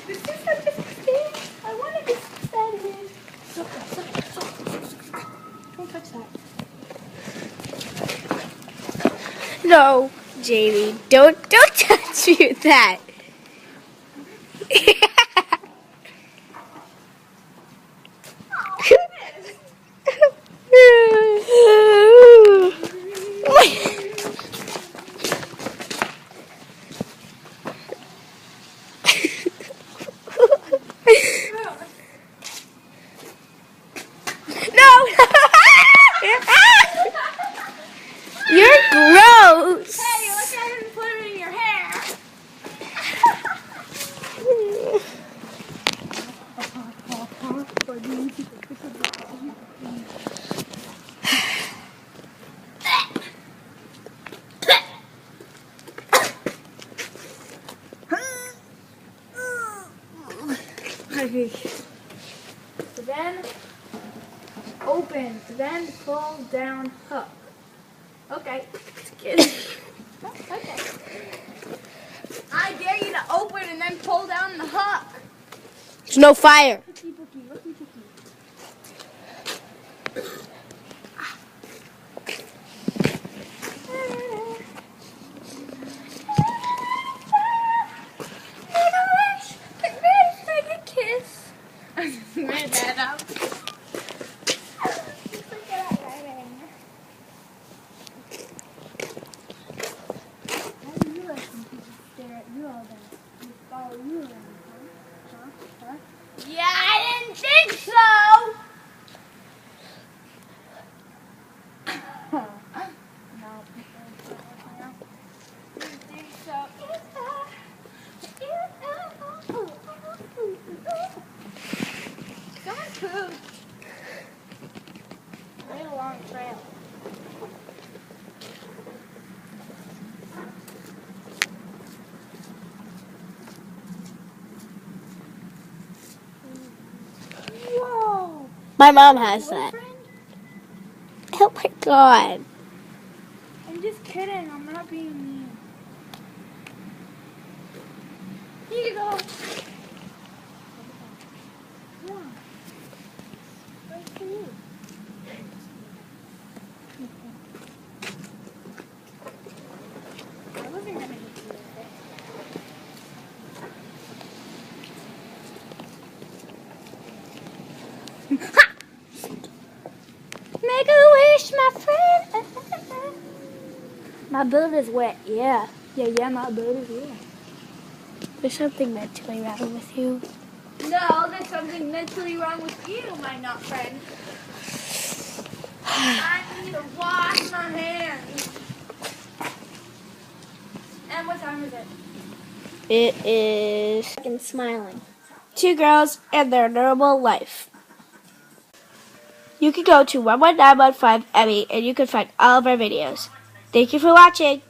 This is so disgusting. I want to get that in. Don't touch that. No, Jamie, don't touch me with that. No! You're gross. Hey, look at it and put it in your hair. So then open, then pull down, hook. Okay. Okay. I dare you to open and then pull down the hook. There's no fire. Made that up. Yeah, I didn't think so. Someone pooped. Made a long trail. Whoa. My mom has that. Boyfriend? Oh my god. I'm just kidding. I'm not being mean. Here you go. Yeah. Right for you. I wasn't gonna hit you with it. Make a wish, my friend. My boot is wet, yeah. Yeah, my boat is wet. There's something mentally wrong with you. No, there's something mentally wrong with you, my nut friend. I need to wash my hands. And what time is it? It is fucking smiling. 2 girls and their normal life. You can go to 11915 Emmy and you can find all of our videos. Thank you for watching.